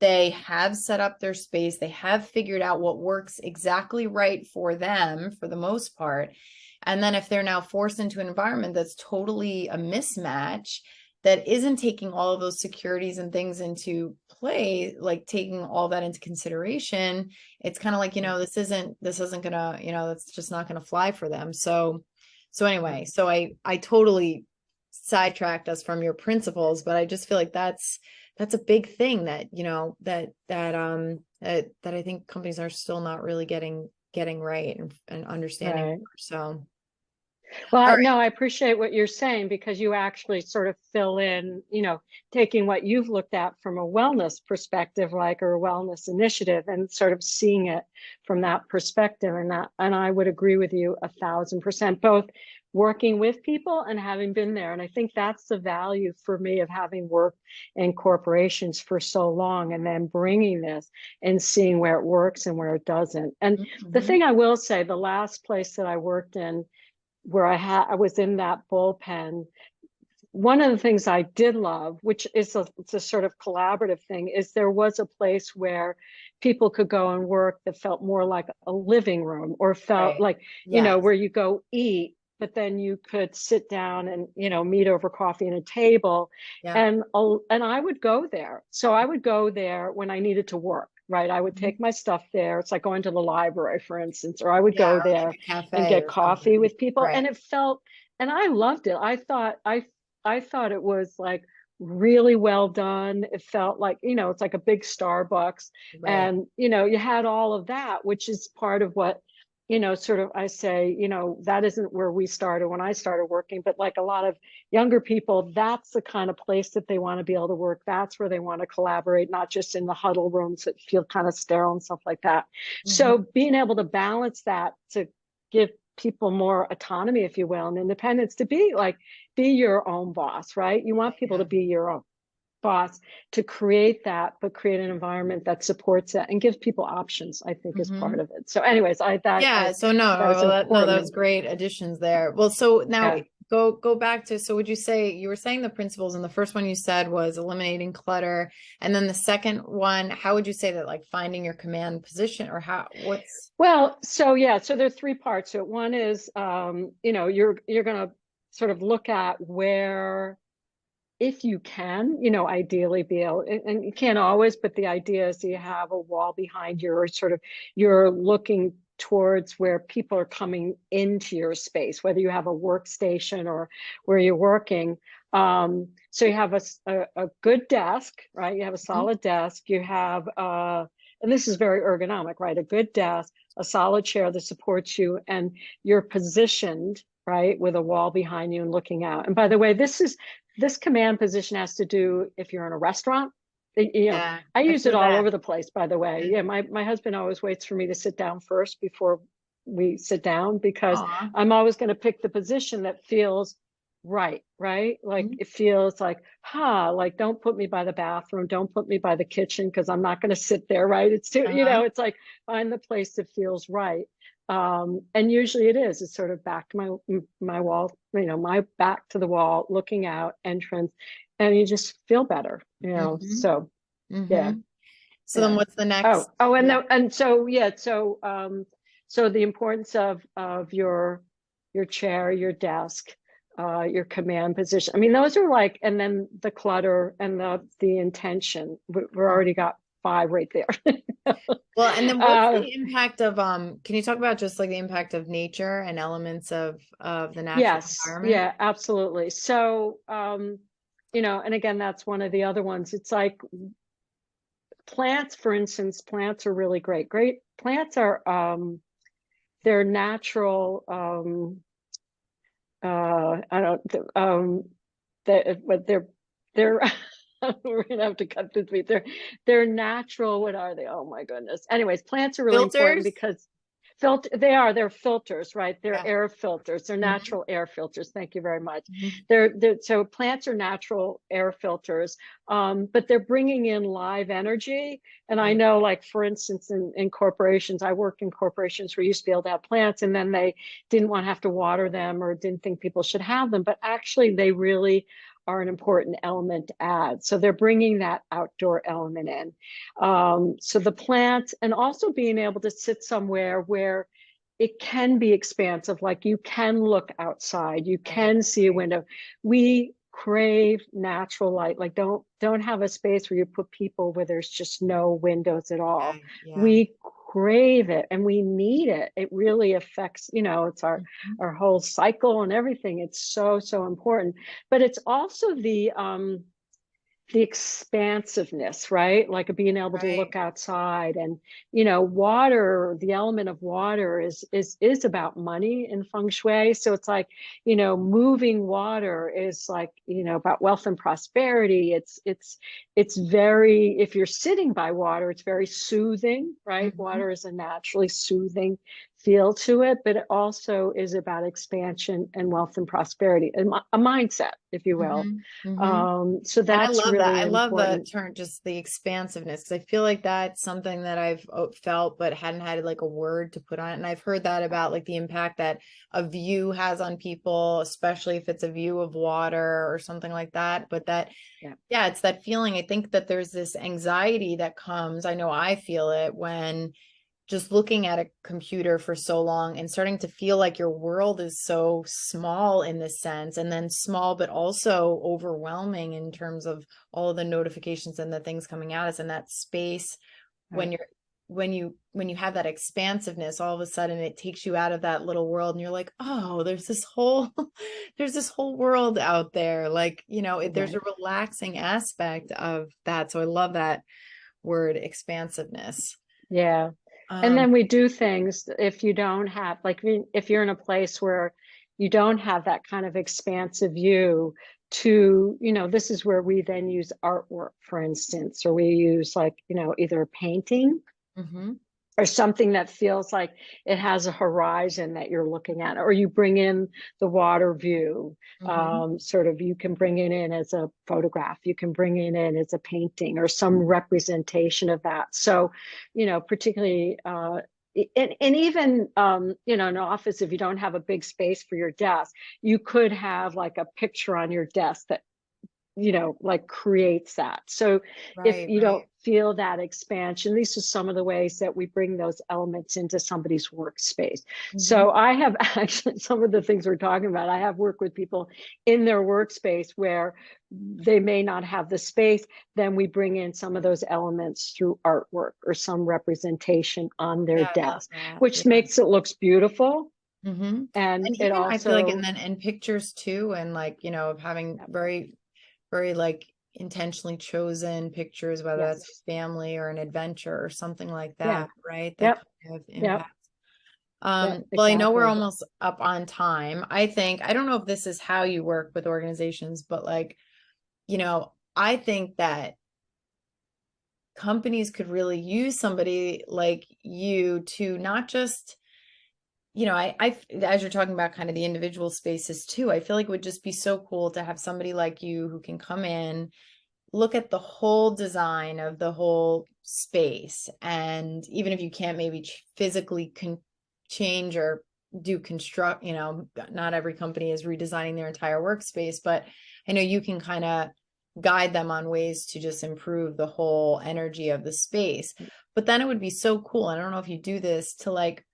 They have set up their space. They have figured out what works exactly right for them for the most part. And then if they're now forced into an environment that's totally a mismatch, that isn't taking all of those securities and things into play, like taking all that into consideration, it's kind of like, you know, this isn't gonna, you know, that's just not gonna fly for them. So anyway, so I totally sidetracked us from your principles, but I just feel like that's a big thing that, you know, that I think companies are still not really getting right and understanding. Right. So, Well, all right. no, I appreciate what you're saying, because you actually sort of fill in, taking what you've looked at from a wellness perspective, like, or a wellness initiative, and sort of seeing it from that perspective. And I would agree with you 1,000%, both working with people and having been there. And I think that's the value for me of having worked in corporations for so long, and then bringing this and seeing where it works and where it doesn't. And the Mm-hmm. thing I will say, the last place that I worked in, where I was in that bullpen, one of the things I did love, which is it's a sort of collaborative thing, is there was a place where people could go and work that felt more like a living room, or felt Right. like, Yes. where you go eat, but then you could sit down and, meet over coffee and a table. Yeah. And I would go there. So I would go there when I needed to work, right? I would Mhm. take my stuff there. It's like going to the library, for instance, or I would Yeah. go Or like there a and cafe get or coffee something. with people. Right. And it felt, and I loved it. I thought it was like really well done. It felt like, it's like a big Starbucks. Right. And, you had all of that, which is part of what, sort of I say, that isn't where we started when I started working, but like a lot of younger people, that's the kind of place that they want to be able to work. That's where they want to collaborate, not just in the huddle rooms that feel kind of sterile and stuff like that. Mm-hmm. So being able to balance that, to give people more autonomy, if you will, and independence, to be your own boss, right? You want people to Yeah. be your own boss, to create that, but create an environment that supports it and gives people options, I think, is Mm-hmm. part of it. So anyways, I thought Yeah. So no, that was well, no, that was important. great additions there. Well, so now Yeah. go back to, so would you say you were saying the principles, and the first one you said was eliminating clutter, and then the second one, how would you say that, like finding your command position, or how, what's Well, so yeah, so there are three parts to it. One is, you're going to sort of look at where, if you can, ideally be able, and you can't always, but the idea is you have a wall behind you, or sort of you're looking towards where people are coming into your space, whether you have a workstation or where you're working. So you have a good desk, right? You have a Mhm. solid desk. You have, and this is very ergonomic, right? A good desk, a solid chair that supports you, and you're positioned, right, with a wall behind you and looking out. And by the way, this command position has to do if you're in a restaurant. Yeah, I I've use it heard all that. over the place, by the way. Yeah, my husband always waits for me to sit down first before we sit down, because Aw. I'm always going to pick the position that feels right. Like Mhm. it feels like, like don't put me by the bathroom, don't put me by the kitchen because I'm not going to sit there, right? It's too, Uh-huh. it's like find the place that feels right. And usually it is. It's sort of back to my wall, my back to the wall, looking out, entrance, and you just feel better, Hmm. So yeah, Hmm. So then yeah. what's the Oh, next? oh, and Yeah. so yeah, so the importance of your chair, your desk, your command position. I mean, those are like, and then the clutter and the intention. We're Uh, already got five right there. well, and then what's uh, the impact of can you talk about just like the impact of nature and elements of the natural yes, environment? yeah, absolutely. So, and again, that's one of the other ones. It's like plants, for instance, plants are really great. Great plants are they're natural I don't but they're we're gonna have to cut this beat. They're natural. What are they? Oh my goodness. Anyways, plants are really important Filters? because they're filters, right? They're Yeah. air filters. They're Hmm. natural air filters. Thank you very much. Hmm. So plants are natural air filters, but they're bringing in live energy. And I Right. know, like for instance, in corporations, I worked in corporations where you used to be able to have plants, and then they didn't want to have to water them or didn't think people should have them. But actually, they really are an important element to add. So they're bringing that outdoor element in. So the plants, and also being able to sit somewhere where it can be expansive, like you can look outside, you Right. can see a Right. window. We crave natural light. Like don't have a space where you put people where there's just no windows at all. Yeah. Yeah. We crave it and we need it. It really affects, it's Mhm. our whole cycle and everything. It's so important. But it's also the expansiveness, right? Like being able to Right. look outside, and water, the element of water is about money in feng shui. So it's like, moving water is like, about wealth and prosperity. It's very, if you're sitting by water, it's very soothing, right? Hmm. Water is a naturally soothing feel to it, but it also is about expansion and wealth and prosperity, and a mindset, if you will. Hmm. Hmm. So And I that's love that. really I love the important. term, just the expansiveness, because I feel like that's something that I've felt but hadn't had like a word to put on it. And I've heard that about like the impact that a view has on people, especially if it's a view of water or something like that. But that, Yeah. yeah, it's that feeling. I think that there's this anxiety that comes. I know I feel it when just looking at a computer for so long and starting to feel like your world is so small in this sense, and then small but also overwhelming in terms of all of the notifications and the things coming at us, and that space when Right. you're when you have that expansiveness, all of a sudden it takes you out of that little world and you're like, oh, there's this whole there's this whole world out there, like, there's a Right. relaxing aspect of that. So I love that word, expansiveness. Yeah. And um then we do things if you don't have, like, if you're in a place where you don't have that kind of expansive view this is where we then use artwork, for instance, or we use, like, either a painting mhm. or something that feels like it has a horizon that you're looking at, or you bring in the water view. Hmm. Sort of, you can bring it in as a photograph, you can bring it in as a painting or some representation of that. So, particularly and even in an office, if you don't have a big space for your desk, you could have like a picture on your desk that like creates that. So if Right, you right. don't feel that expansion, these are some of the ways that we bring those elements into somebody's workspace. Hmm. So I have actually, some of the things we're talking about, I have worked with people in their workspace where they may not have the space. Then we bring in some of those elements through artwork or some representation on their Yeah, I love desk, that. which Yeah. makes it looks beautiful. Hmm. And And it even I feel like, and also, then in pictures too, and like, of having very, very like intentionally chosen pictures, whether that's yes, a family or an adventure or something like yeah, that, right? That yep, kind of yep, impact. yep, Well, I know we're exactly. almost up on time. I don't know if this is how you work with organizations, but like, I think that companies could really use somebody like you to not just as you're talking about kind of the individual spaces too, I feel like it would just be so cool to have somebody like you who can come in, look at the whole design of the whole space. And even if you can't maybe physically change or do construct, not every company is redesigning their entire workspace, but I know you can kind of guide them on ways to just improve the whole energy of the space. But then it would be so cool. And I don't know if you do this to like,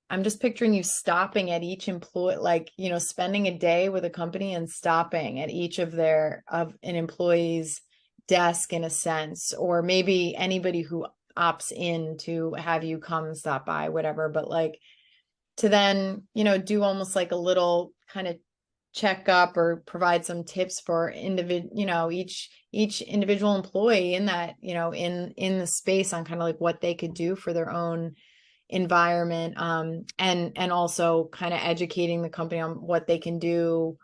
I'm just picturing you stopping at each employee, like, spending a day with a company and stopping at each of an employee's desk in a sense, or maybe anybody who opts in to have you come and stop by, whatever. But like to then, do almost like a little kind of check up or provide some tips for each individual employee in that, in the space on kind of like what they could do for their own environment, and also kind of educating the company on what they can do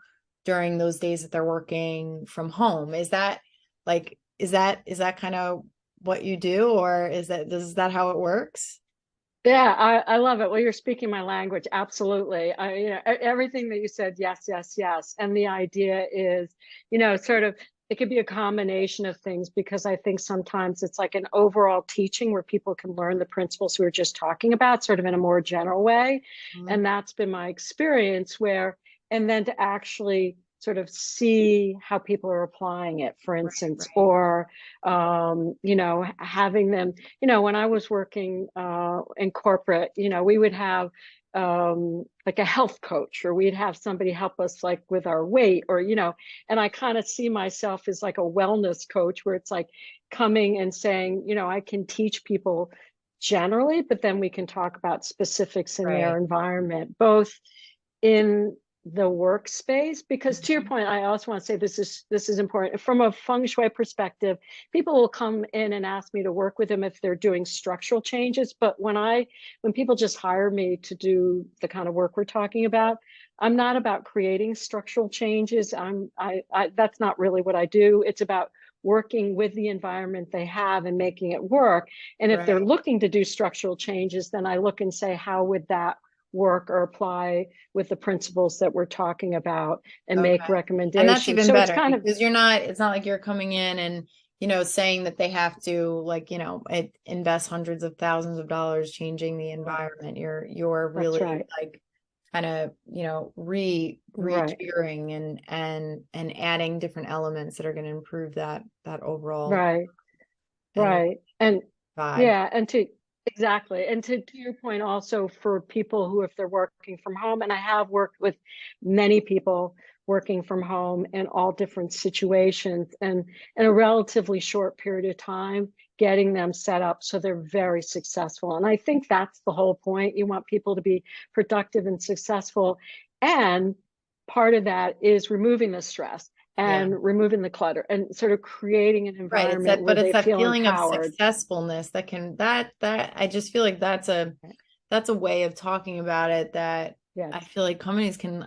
during those days that they're working from home. Is that kind of what you do, or is that how it works? Yeah, I love it. Well, you're speaking my language. Absolutely. Everything that you said, yes, yes, yes. And the idea is, sort of, it could be a combination of things, because I think sometimes it's like an overall teaching where people can learn the principles we were just talking about, sort of in a more general way. Mhm. And that's been my experience and then to actually sort of see how people are applying it, for instance, Right, or, having them, when I was working in corporate, we would have like a health coach, or we'd have somebody help us like with our weight, or, and I kind of see myself as like a wellness coach, where it's like coming and saying, I can teach people generally, but then we can talk about specifics in their right. environment, both in the workspace. Because to your Mhm. point, I also want to say this is important from a feng shui perspective. People will come in and ask me to work with them if they're doing structural changes, but when people just hire me to do the kind of work we're talking about, I'm not about creating structural changes. That's not really what I do. It's about working with the environment they have and making it work. And if they're Right. looking to do structural changes, then I look and say, how would that work or apply with the principles that we're talking about, and make Okay. And that's recommendations. even So it's better kind of, because it's not like you're coming in and, saying that they have to like, invest hundreds of thousands of dollars changing the environment. You're that's really right. like kind of, Right. rejiggering and adding different elements that are going to improve that overall Right. energy Right. And vibe. yeah, exactly. And to your point, also for people who, if they're working from home, and I have worked with many people working from home in all different situations, and in a relatively short period of time, getting them set up so they're very successful. And I think that's the whole point. You want people to be productive and successful. And part of that is removing the stress Yeah. and removing the clutter and sort of creating an Right. environment where But it's they that feel feeling of empowered. successfulness that I just feel like that's a way of talking about it that I Yes. feel like companies can,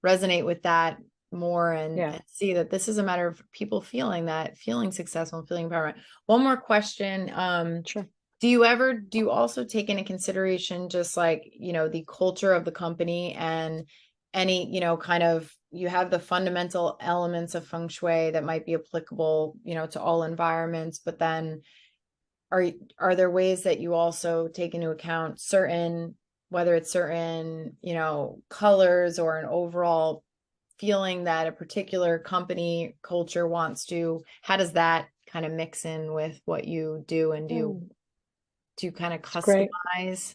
resonate with that more Yeah. and see that this is a matter of people feeling successful and feeling empowerment. One more question. Sure. Do you also take into consideration just like, the culture of the company and any, kind of you have the fundamental elements of feng shui that might be applicable, to all environments, but then are are there ways that you also take into account whether it's certain, colors or an overall feeling that a particular company culture how does that kind of mix in with what you do, and Mm, do you kind of it's great. customize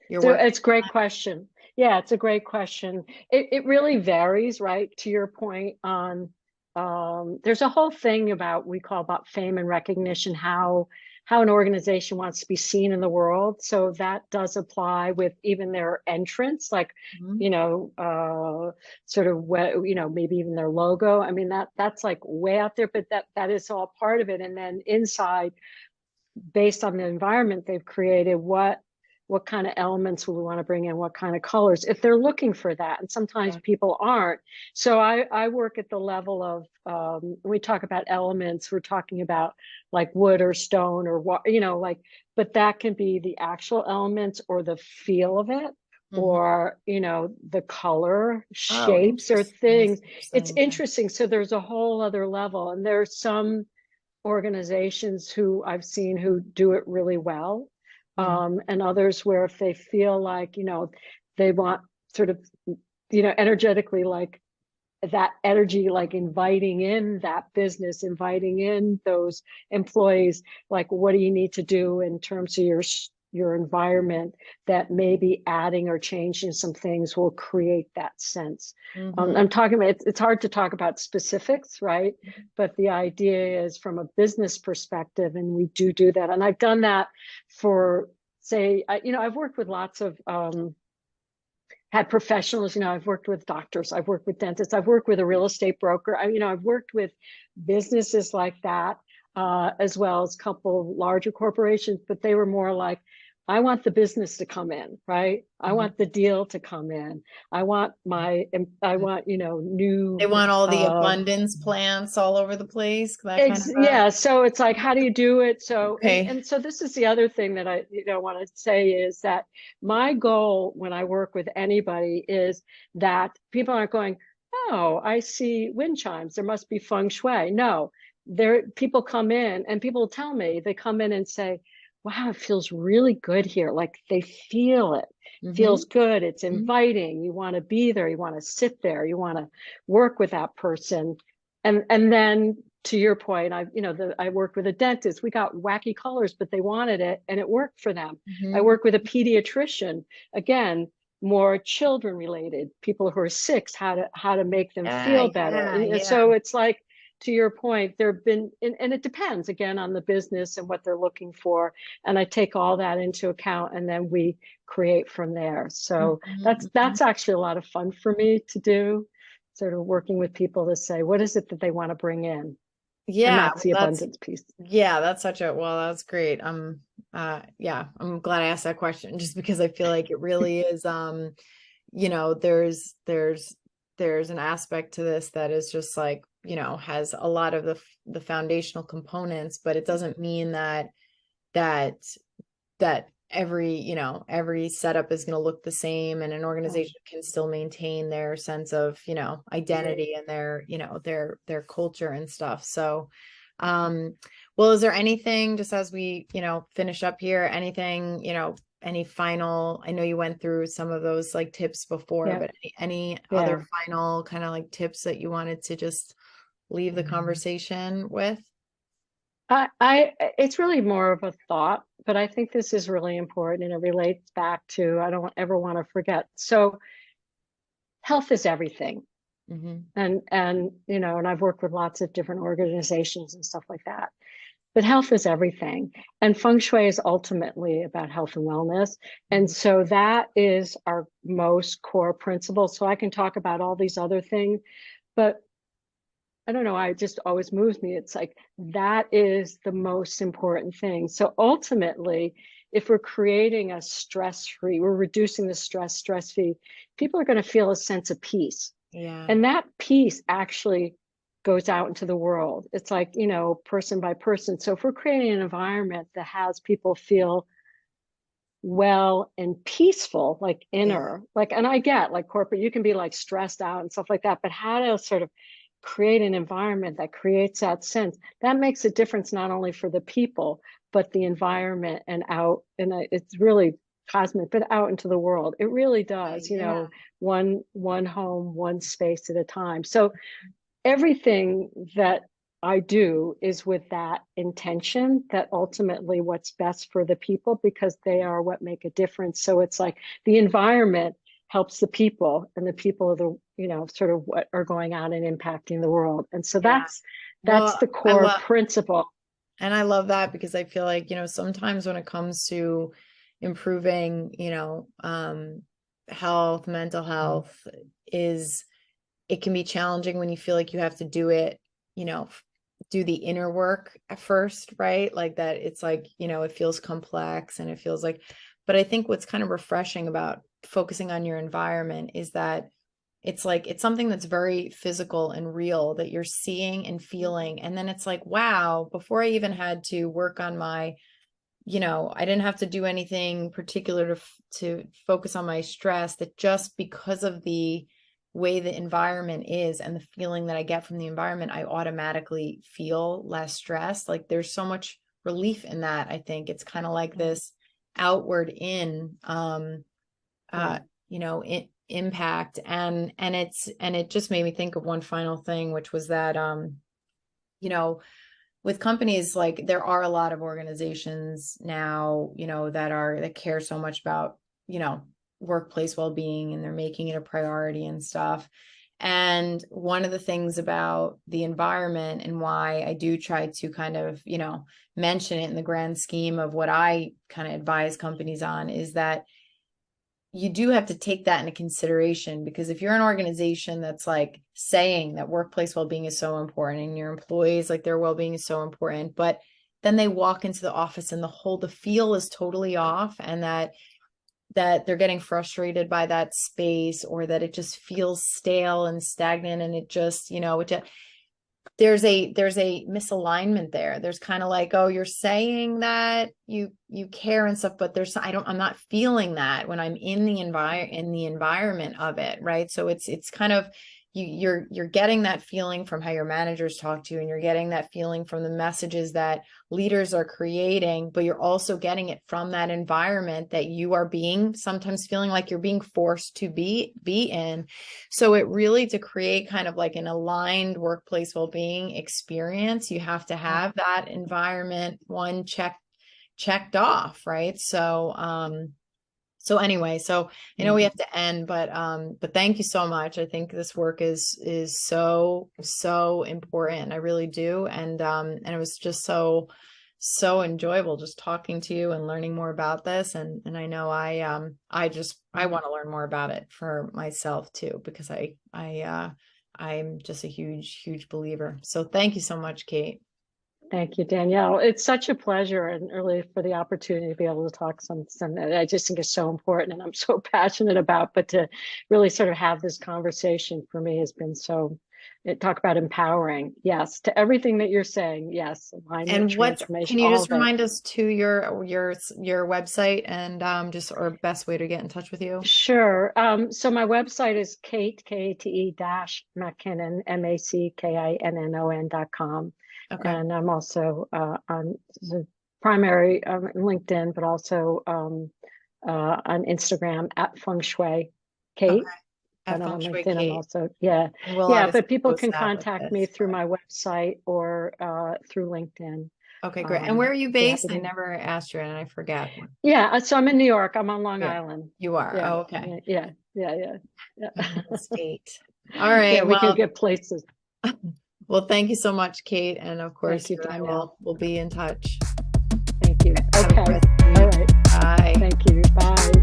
your So work? it's a great question. Yeah, it's a great question. It really varies, right? To your point on, there's a whole thing we call about fame and recognition, how an organization wants to be seen in the world. So that does apply with even their entrance, like, Mhm. you know, sort of what, maybe even their logo. I mean, that's like way out there, but that is all part of it. And then inside, based on the environment they've created, what kind of elements will we want to bring in, what kind of colors, if they're looking for that. And sometimes people aren't. So I work at the level of, when we talk about elements, we're talking about like wood or stone or what, like, but that can be the actual elements or the feel of it. Mm-hmm. Or, the color, Oh, shapes or interesting. That's things. It's interesting. Yeah. interesting. So there's a whole other level. And there's some organizations who I've seen who do it really well. Mhm. And others where if they feel like, they want sort of, energetically, like that energy, like inviting in that business, inviting in those employees, like what do you need to do in terms of your environment that maybe adding or changing some things will create that sense. Mhm. I'm talking about, it's hard to talk about specifics, right? But the idea is from a business perspective, and we do that. And I've done that for, say, I've worked with lots of, had professionals, I've worked with doctors, I've worked with dentists, I've worked with a real estate broker. I've worked with businesses like that, as well as a couple larger corporations, but they were more like, I want the business to come in, right? I Mhm. want the deal to come in. I want new, They want all the uh, abundance plants all over the place, that kind of yeah, so it's like, how do you do it? So, and okay. and so this is the other thing that I want to say is that my goal when I work with anybody is that people aren't going, oh, I see wind chimes, there must be feng shui. No, there people come in and people tell me, they come in and say, wow, it feels really good here. Like they feel it. Hmm. Feels good. It's inviting. You want to be there. You want to sit there. You want to work with that person. And then to your point, I worked with a dentist. We got wacky colors, but they wanted it and it worked for them. I Hmm. work with a pediatrician, again, more children related, people who are sick, how to make them Yeah, feel better. yeah, And yeah. so it's like, to your point, there've been, and it depends again on the business and what they're looking for. And I take all that into account and then we create from there. So Mhm, mhm. that's actually a lot of fun for me to do, sort of working with people to say, what is it that they want to bring in? And Yeah, that's the well, that's abundance piece. yeah, that's such a well, that's great. Yeah, I'm glad I asked that question just because I feel like it really is there's an aspect to this that is just like, has a lot of the foundational components, but it doesn't mean that that every setup is going to look the same, and an Oh, organization can still maintain their sense of identity and their culture and stuff. So well, is there anything, just as we finish up here, anything, any final, I know you went through some of those like tips before, yeah, but any other yeah. final kind of like tips that you wanted to just leave the conversation with? It's really more of a thought, but I think this is really important and it relates back to, I don't ever want to forget. So health is everything. Hmm. And I've worked with lots of different organizations and stuff like that. But health is everything. And feng shui is ultimately about health and wellness. And Hmm. so that is our most core principle. So I can talk about all these other things, but I don't know, I just always moves me. It's like that is the most important thing. So ultimately, if we're creating a stress-free, we're reducing the stress-free, people are going to feel a sense of peace. Yeah. And that peace actually goes out into the world. It's like, person by person. So if we're creating an environment that has people feel well and peaceful, like Yeah. inner, like, and I get like corporate, you can be like stressed out and stuff like that, but how to sort of create an environment that creates that sense, that makes a difference not only for the people, but the environment and out, and it's really cosmic, but out into the world. It really does, Yeah. one home, one space at a time. So everything that I do is with that intention that ultimately what's best for the people because they are what make a difference. So it's like the environment helps the people and the people are the, sort of what are going out and impacting the world. And so Yeah. that's Well, the I core love principle. and I love that because I feel like, sometimes when it comes to improving, health, mental health is it can be challenging when you feel like you have to do it, you know, do the inner work at first, right? Like that it's like, it feels complex and it feels like, But I think what's kind of refreshing about focusing on your environment is that it's like, it's something that's very physical and real that you're seeing and feeling. And then it's like, wow, before I even had to work on my, I didn't have to do anything particular to focus on my stress, that just because of the way the environment is and the feeling that I get from the environment, I automatically feel less stressed. Like there's so much relief in that. I think it's kind of like this outward in, impact. And it just made me think of one final thing, which was that, with companies, like there are a lot of organizations now, that care so much about, workplace well-being, and they're making it a priority and stuff. And one of the things about the environment, and why I do try to kind of, mention it in the grand scheme of what I kind of advise companies on, is that you do have to take that into consideration. Because if you're an organization that's like saying that workplace well-being is so important, and your employees, like their well-being is so important, but then they walk into the office and the feel is totally off, and that they're getting frustrated by that space, or that it just feels stale and stagnant, and it just, there's a misalignment there. There's kind of like, oh, you're saying that you care and stuff, but I'm not feeling that when I'm in the environment of it, right? So it's kind of, you're getting that feeling from how your managers talk to you, and you're getting that feeling from the messages that leaders are creating, but you're also getting it from that environment that you are sometimes feeling like you're being forced to be in. So it really, to create kind of like an aligned workplace well-being experience, you have to have that environment checked off, right? So anyway, I know we have to end, but thank you so much. I think this work is so important. I really do. And it was just so enjoyable just talking to you and learning more about this. And I know I want to learn more about it for myself too, because I'm just a huge believer. So thank you so much, Kate. Thank you, Danielle. It's such a pleasure, and really for the opportunity to be able to talk something that I just think is so important and I'm so passionate about. But to really sort of have this conversation for me has been talk about empowering. Yes, to everything that you're saying. Yes, alignment, And transformation. can you all just of it. remind us to your website, and or best way to get in touch with you? Sure. So my website is Kate-McKinnon, MACKINNON.com. Okay. And I'm also on the primary LinkedIn, but also on Instagram at Feng Shui Kate. Okay. And At I'm on Feng Shui LinkedIn. I'm Kate. also, And we'll but obviously people post can that with contact me this, through but- my website or through LinkedIn. Okay, great. And where are you Be happy based? I to- never asked you, and I forgot. Yeah, so I'm in New York. I'm on Long Yeah, Island. you are. Yeah, Oh, okay. yeah. State. All right. Yeah, we can Well, get places. well, thank you so much, Kate. And of course, Thank you, Danielle. we'll be in touch. Thank you. Have a Okay. good rest of the All week. right. Bye. Thank you. Bye.